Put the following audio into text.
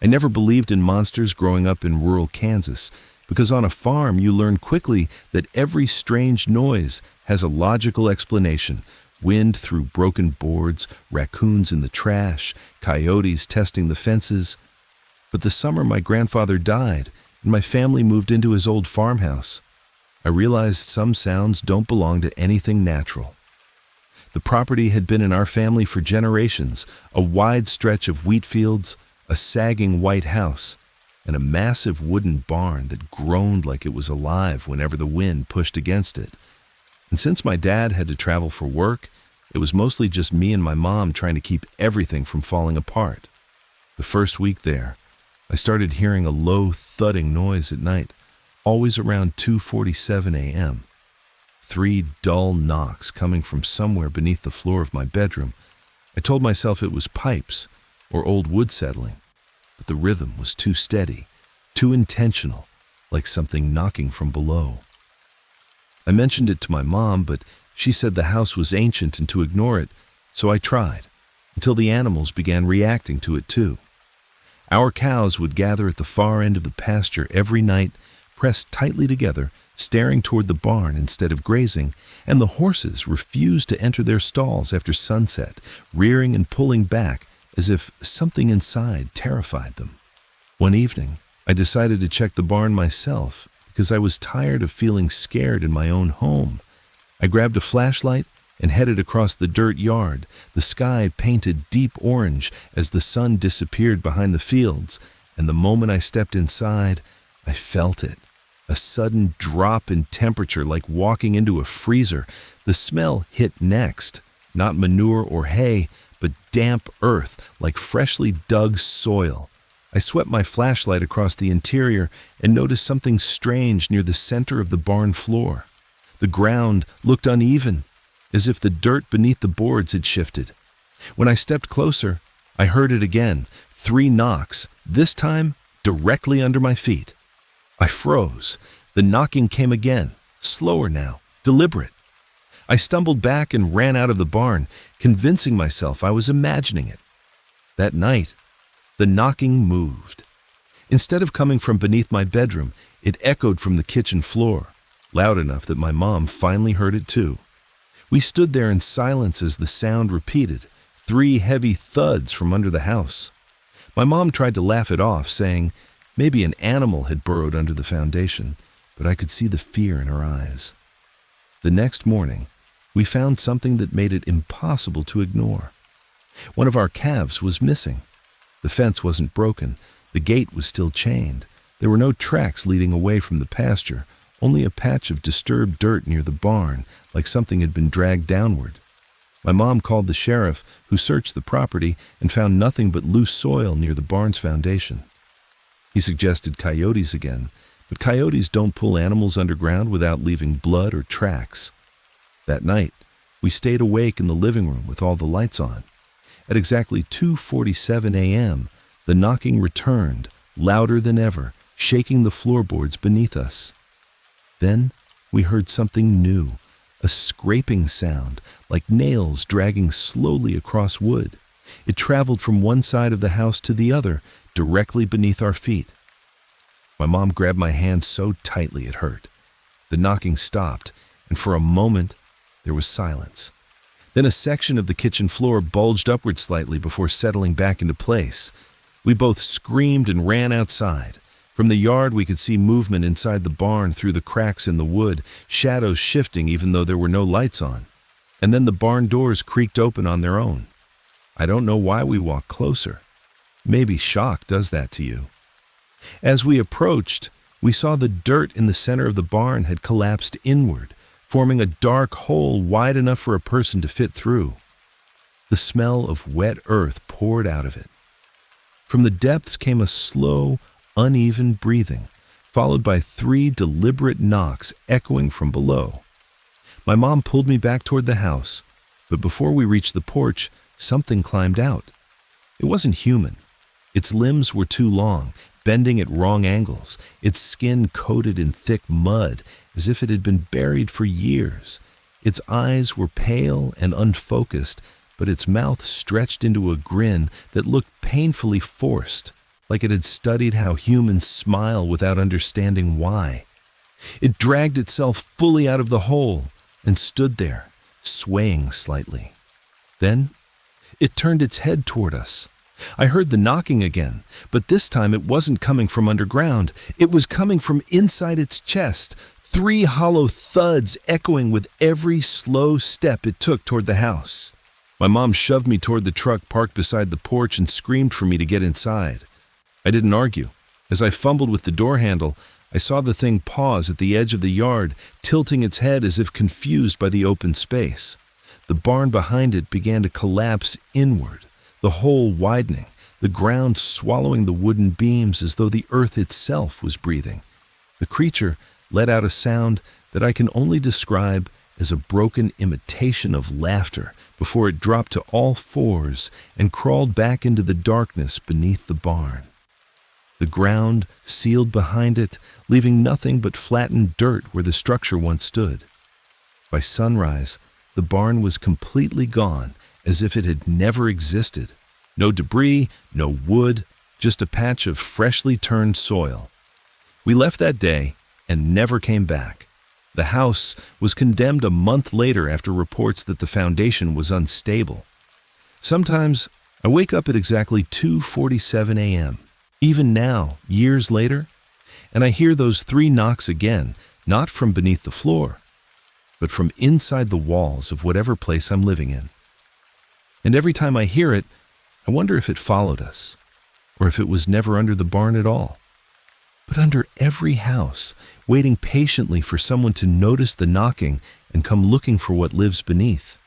I never believed in monsters growing up in rural Kansas, because on a farm you learn quickly that every strange noise has a logical explanation. Wind through broken boards, raccoons in the trash, coyotes testing the fences. But the summer my grandfather died and my family moved into his old farmhouse, I realized some sounds don't belong to anything natural. The property had been in our family for generations, a wide stretch of wheat fields, a sagging white house, and a massive wooden barn that groaned like it was alive whenever the wind pushed against it. And since my dad had to travel for work, it was mostly just me and my mom trying to keep everything from falling apart. The first week there, I started hearing a low thudding noise at night, always around 2:47 a.m. 3 dull knocks coming from somewhere beneath the floor of my bedroom. I told myself it was pipes or old wood settling, but the rhythm was too steady, too intentional, like something knocking from below. I mentioned it to my mom, but she said the house was ancient and to ignore it, so I tried, until the animals began reacting to it too. Our cows would gather at the far end of the pasture every night, pressed tightly together, staring toward the barn instead of grazing, and the horses refused to enter their stalls after sunset, rearing and pulling back as if something inside terrified them. One evening, I decided to check the barn myself because I was tired of feeling scared in my own home. I grabbed a flashlight and headed across the dirt yard, the sky painted deep orange as the sun disappeared behind the fields, and the moment I stepped inside, I felt it. A sudden drop in temperature like walking into a freezer. The smell hit next, not manure or hay, but damp earth like freshly dug soil. I swept my flashlight across the interior and noticed something strange near the center of the barn floor. The ground looked uneven, as if the dirt beneath the boards had shifted. When I stepped closer, I heard it again, 3 knocks, this time directly under my feet. I froze. The knocking came again, slower now, deliberate. I stumbled back and ran out of the barn, convincing myself I was imagining it. That night, the knocking moved. Instead of coming from beneath my bedroom, it echoed from the kitchen floor, loud enough that my mom finally heard it too. We stood there in silence as the sound repeated, 3 heavy thuds from under the house. My mom tried to laugh it off, saying maybe an animal had burrowed under the foundation, but I could see the fear in her eyes. The next morning, we found something that made it impossible to ignore. One of our calves was missing. The fence wasn't broken. The gate was still chained. There were no tracks leading away from the pasture, only a patch of disturbed dirt near the barn, like something had been dragged downward. My mom called the sheriff, who searched the property and found nothing but loose soil near the barn's foundation. He suggested coyotes again, but coyotes don't pull animals underground without leaving blood or tracks. That night, we stayed awake in the living room with all the lights on. At exactly 2:47 a.m., the knocking returned, louder than ever, shaking the floorboards beneath us. Then we heard something new, a scraping sound, like nails dragging slowly across wood. It traveled from one side of the house to the other, directly beneath our feet. My mom grabbed my hand so tightly it hurt. The knocking stopped, and for a moment, there was silence. Then a section of the kitchen floor bulged upward slightly before settling back into place. We both screamed and ran outside. From the yard, we could see movement inside the barn through the cracks in the wood, shadows shifting even though there were no lights on. And then the barn doors creaked open on their own. I don't know why we walked closer. Maybe shock does that to you. As we approached, we saw the dirt in the center of the barn had collapsed inward, forming a dark hole wide enough for a person to fit through. The smell of wet earth poured out of it. From the depths came a slow, uneven breathing, followed by 3 deliberate knocks echoing from below. My mom pulled me back toward the house, but before we reached the porch, something climbed out. It wasn't human. Its limbs were too long, bending at wrong angles, its skin coated in thick mud, as if it had been buried for years. Its eyes were pale and unfocused, but its mouth stretched into a grin that looked painfully forced. like it had studied how humans smile without understanding why. It dragged itself fully out of the hole and stood there, swaying slightly. Then it turned its head toward us. I heard the knocking again, but this time it wasn't coming from underground. It was coming from inside its chest, 3 hollow thuds echoing with every slow step it took toward the house. My mom shoved me toward the truck parked beside the porch and screamed for me to get inside. I didn't argue. As I fumbled with the door handle, I saw the thing pause at the edge of the yard, tilting its head as if confused by the open space. The barn behind it began to collapse inward, the hole widening, the ground swallowing the wooden beams as though the earth itself was breathing. The creature let out a sound that I can only describe as a broken imitation of laughter before it dropped to all fours and crawled back into the darkness beneath the barn. The ground sealed behind it, leaving nothing but flattened dirt where the structure once stood. By sunrise, the barn was completely gone, as if it had never existed. No debris, no wood, just a patch of freshly turned soil. We left that day and never came back. The house was condemned a month later after reports that the foundation was unstable. Sometimes I wake up at exactly 2:47 a.m., even now, years later, and I hear those 3 knocks again, not from beneath the floor, but from inside the walls of whatever place I'm living in. And every time I hear it, I wonder if it followed us, or if it was never under the barn at all. But under every house, waiting patiently for someone to notice the knocking and come looking for what lives beneath.